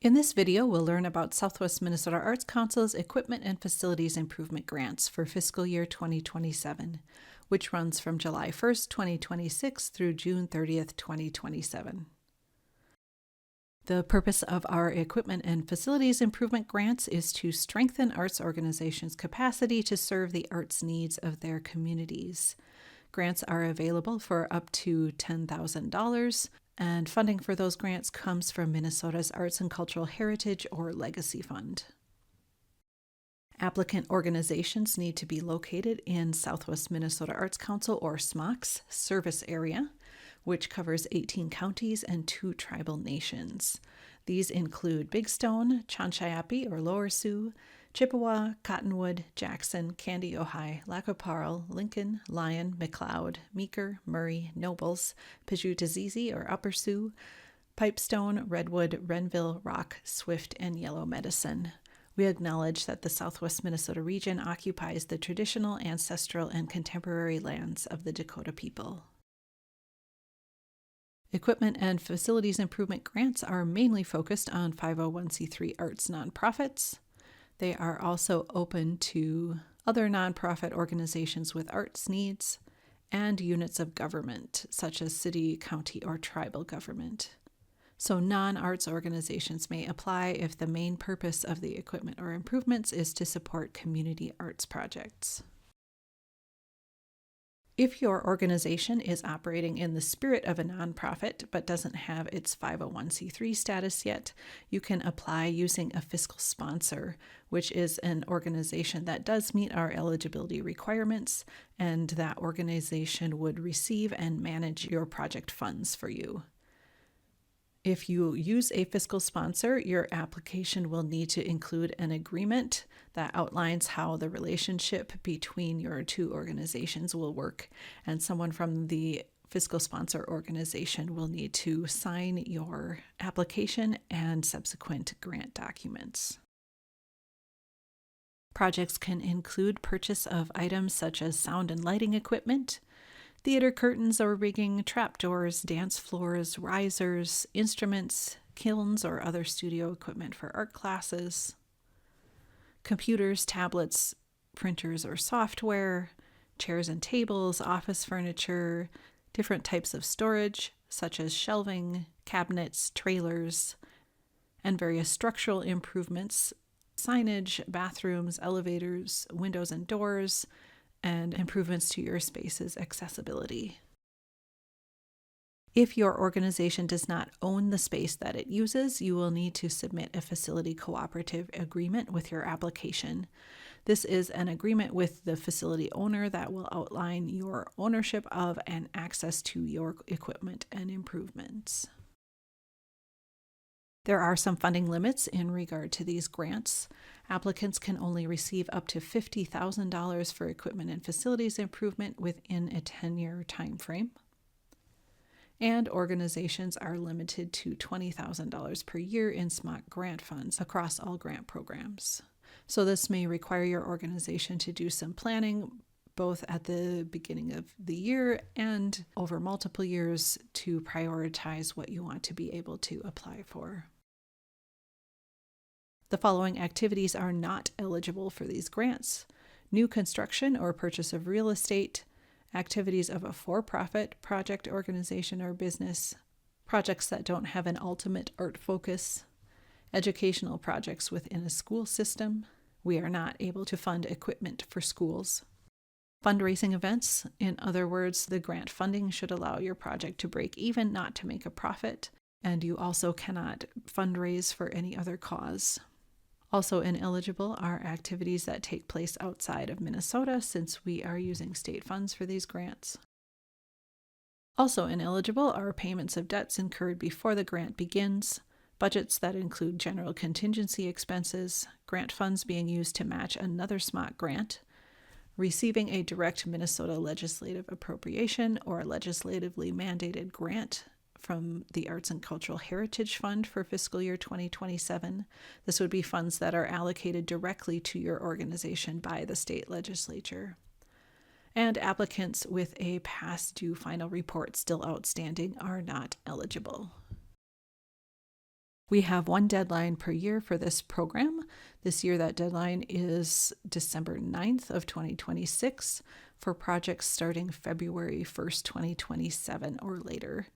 In this video, we'll learn about Southwest Minnesota Arts Council's Equipment and Facilities Improvement Grants for fiscal year 2027, which runs from July 1st, 2026 through June 30th, 2027. The purpose of our Equipment and Facilities Improvement Grants is to strengthen arts organizations' capacity to serve the arts needs of their communities. Grants are available for up to $10,000. And funding for those grants comes from Minnesota's Arts and Cultural Heritage or Legacy Fund. Applicant organizations need to be located in Southwest Minnesota Arts Council or SMOC's service area, which covers 18 counties and 2 tribal nations. These include Big Stone, Chanchayapi or Lower Sioux, Chippewa, Cottonwood, Jackson, Candy, Ojai, Lac-Qui-Parle, Lincoln, Lyon, McLeod, Meeker, Murray, Nobles, Pajutazizi or Upper Sioux, Pipestone, Redwood, Renville, Rock, Swift, and Yellow Medicine. We acknowledge that the Southwest Minnesota region occupies the traditional, ancestral, and contemporary lands of the Dakota people. Equipment and facilities improvement grants are mainly focused on 501c3 arts nonprofits. They are also open to other nonprofit organizations with arts needs and units of government, such as city, county, or tribal government. So non-arts organizations may apply if the main purpose of the equipment or improvements is to support community arts projects. If your organization is operating in the spirit of a nonprofit but doesn't have its 501c3 status yet, you can apply using a fiscal sponsor, which is an organization that does meet our eligibility requirements, and that organization would receive and manage your project funds for you. If you use a fiscal sponsor, your application will need to include an agreement that outlines how the relationship between your 2 organizations will work, and someone from the fiscal sponsor organization will need to sign your application and subsequent grant documents. Projects can include purchase of items such as sound and lighting equipment, theater curtains or rigging, trapdoors, dance floors, risers, instruments, kilns or other studio equipment for art classes, computers, tablets, printers or software, chairs and tables, office furniture, different types of storage such as shelving, cabinets, trailers, and various structural improvements, signage, bathrooms, elevators, windows and doors, and improvements to your space's accessibility. If your organization does not own the space that it uses, you will need to submit a facility cooperative agreement with your application. This is an agreement with the facility owner that will outline your ownership of and access to your equipment and improvements. There are some funding limits in regard to these grants. Applicants can only receive up to $50,000 for equipment and facilities improvement within a 10-year time frame. And organizations are limited to $20,000 per year in SMOC grant funds across all grant programs. So this may require your organization to do some planning both at the beginning of the year and over multiple years to prioritize what you want to be able to apply for. The following activities are not eligible for these grants: new construction or purchase of real estate, activities of a for-profit project organization or business, projects that don't have an ultimate art focus, educational projects within a school system. We are not able to fund equipment for schools. Fundraising events, in other words, the grant funding should allow your project to break even, not to make a profit, and you also cannot fundraise for any other cause. Also ineligible are activities that take place outside of Minnesota, since we are using state funds for these grants. Also ineligible are payments of debts incurred before the grant begins, budgets that include general contingency expenses, grant funds being used to match another SMOC grant, receiving a direct Minnesota legislative appropriation or legislatively mandated grant from the Arts and Cultural Heritage Fund for fiscal year 2027. This would be funds that are allocated directly to your organization by the state legislature. And applicants with a past due final report still outstanding are not eligible. We have one deadline per year for this program. This year, that deadline is December 9th of 2026 for projects starting February 1st, 2027 or later.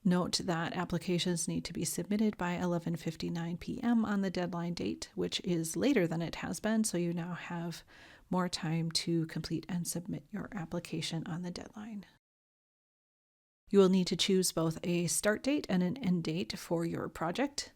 Note that applications need to be submitted by 11:59 p.m. on the deadline date, which is later than it has been, so you now have more time to complete and submit your application on the deadline. You will need to choose both a start date and an end date for your project.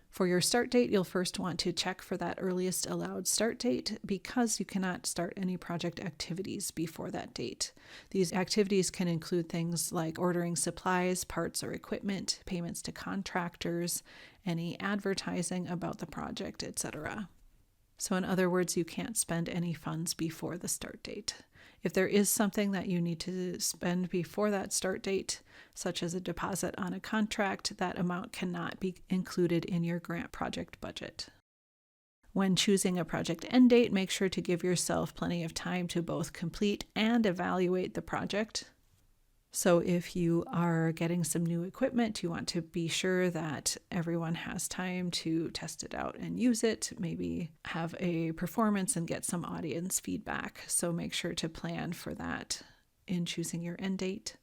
For your start date, you'll first want to check for that earliest allowed start date because you cannot start any project activities before that date. These activities can include things like ordering supplies, parts, or equipment, payments to contractors, any advertising about the project, etc. So in other words, you can't spend any funds before the start date. If there is something that you need to spend before that start date, such as a deposit on a contract, that amount cannot be included in your grant project budget. When choosing a project end date, make sure to give yourself plenty of time to both complete and evaluate the project. So if you are getting some new equipment, you want to be sure that everyone has time to test it out and use it, maybe have a performance and get some audience feedback. So make sure to plan for that in choosing your end date.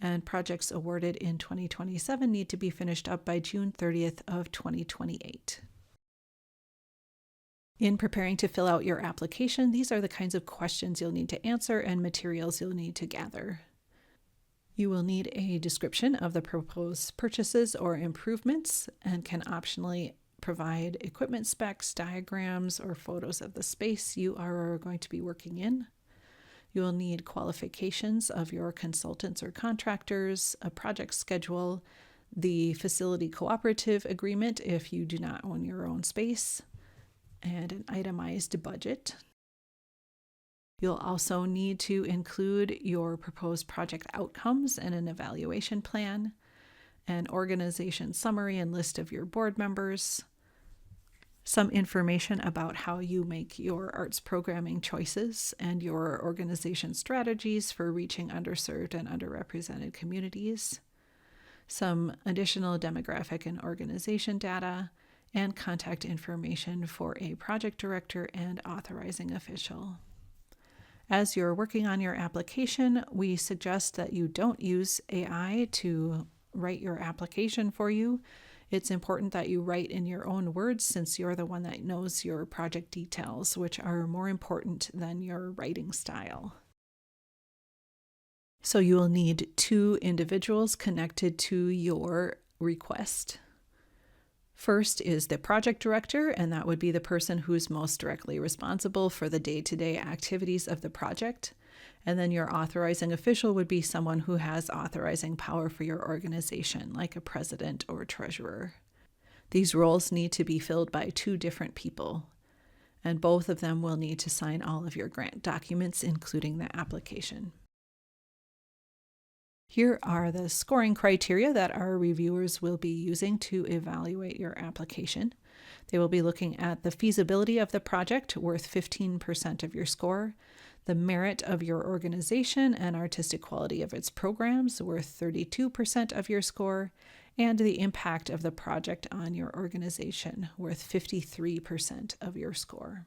And projects awarded in 2027 need to be finished up by June 30th of 2028. In preparing to fill out your application, these are the kinds of questions you'll need to answer and materials you'll need to gather. You will need a description of the proposed purchases or improvements and can optionally provide equipment specs, diagrams, or photos of the space you are going to be working in. You will need qualifications of your consultants or contractors, a project schedule, the facility cooperative agreement if you do not own your own space, and an itemized budget. You'll also need to include your proposed project outcomes and an evaluation plan, an organization summary and list of your board members, some information about how you make your arts programming choices and your organization strategies for reaching underserved and underrepresented communities, some additional demographic and organization data, and contact information for a project director and authorizing official. As you're working on your application, we suggest that you don't use AI to write your application for you. It's important that you write in your own words since you're the one that knows your project details, which are more important than your writing style. So you will need 2 individuals connected to your request. First is the project director, and that would be the person who's most directly responsible for the day-to-day activities of the project. And then your authorizing official would be someone who has authorizing power for your organization, like a president or treasurer. These roles need to be filled by 2 different people, and both of them will need to sign all of your grant documents, including the application. Here are the scoring criteria that our reviewers will be using to evaluate your application. They will be looking at the feasibility of the project, worth 15% of your score, the merit of your organization and artistic quality of its programs, worth 32% of your score, and the impact of the project on your organization, worth 53% of your score.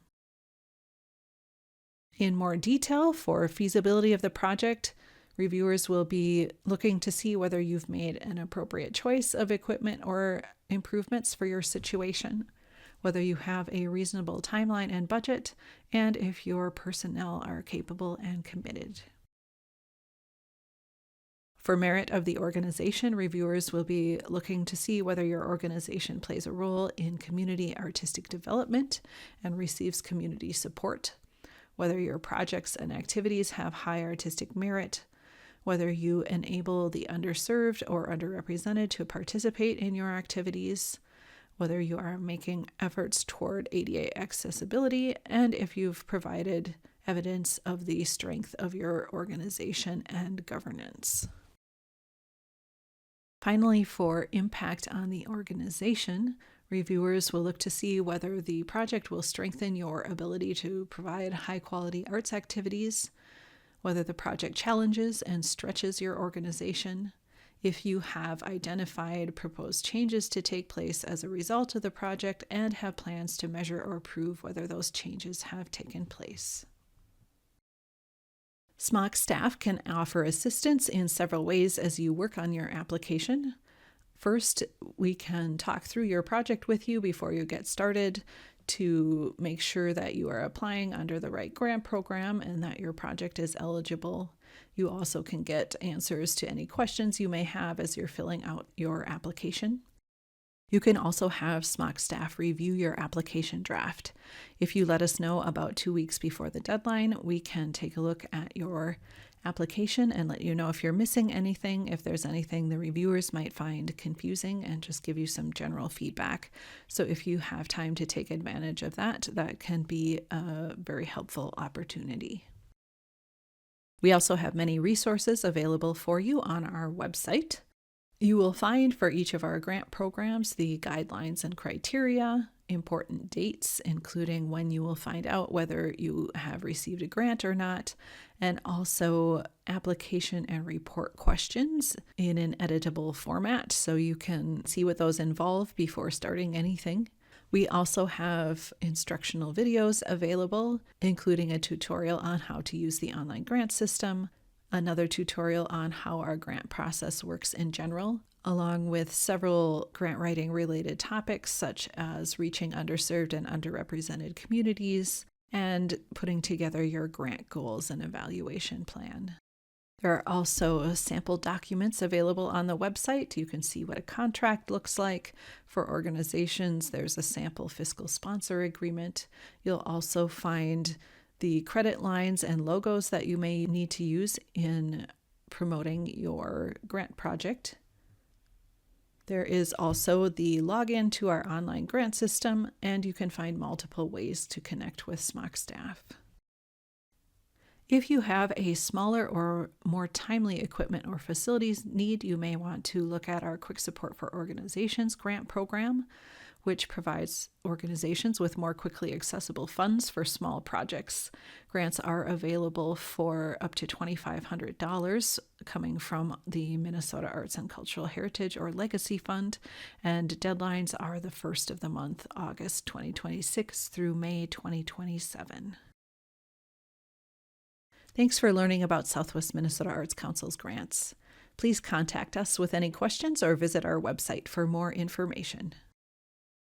In more detail, for feasibility of the project, reviewers will be looking to see whether you've made an appropriate choice of equipment or improvements for your situation, whether you have a reasonable timeline and budget, and if your personnel are capable and committed. For merit of the organization, reviewers will be looking to see whether your organization plays a role in community artistic development and receives community support, whether your projects and activities have high artistic merit, whether you enable the underserved or underrepresented to participate in your activities, whether you are making efforts toward ADA accessibility, and if you've provided evidence of the strength of your organization and governance. Finally, for impact on the organization, reviewers will look to see whether the project will strengthen your ability to provide high-quality arts activities, whether the project challenges and stretches your organization, if you have identified proposed changes to take place as a result of the project and have plans to measure or prove whether those changes have taken place. SMOC staff can offer assistance in several ways as you work on your application. First, we can talk through your project with you before you get started to make sure that you are applying under the right grant program and that your project is eligible. You also can get answers to any questions you may have as you're filling out your application. You can also have SMOC staff review your application draft. If you let us know about 2 weeks before the deadline, we can take a look at your application and let you know if you're missing anything, if there's anything the reviewers might find confusing, and just give you some general feedback. So if you have time to take advantage of that, that can be a very helpful opportunity. We also have many resources available for you on our website. You will find for each of our grant programs the guidelines and criteria, important dates, including when you will find out whether you have received a grant or not, and also application and report questions in an editable format so you can see what those involve before starting anything. We also have instructional videos available, including a tutorial on how to use the online grant system, another tutorial on how our grant process works in general, along with several grant writing related topics such as reaching underserved and underrepresented communities and putting together your grant goals and evaluation plan. There are also sample documents available on the website. You can see what a contract looks like. For organizations, there's a sample fiscal sponsor agreement. You'll also find the credit lines and logos that you may need to use in promoting your grant project. There is also the login to our online grant system, and you can find multiple ways to connect with SMOC staff. If you have a smaller or more timely equipment or facilities need, you may want to look at our Quick Support for Organizations grant program, which provides organizations with more quickly accessible funds for small projects. Grants are available for up to $2,500 coming from the Minnesota Arts and Cultural Heritage or Legacy Fund, and deadlines are the first of the month, August 2026 through May 2027. Thanks for learning about Southwest Minnesota Arts Council's grants. Please contact us with any questions or visit our website for more information.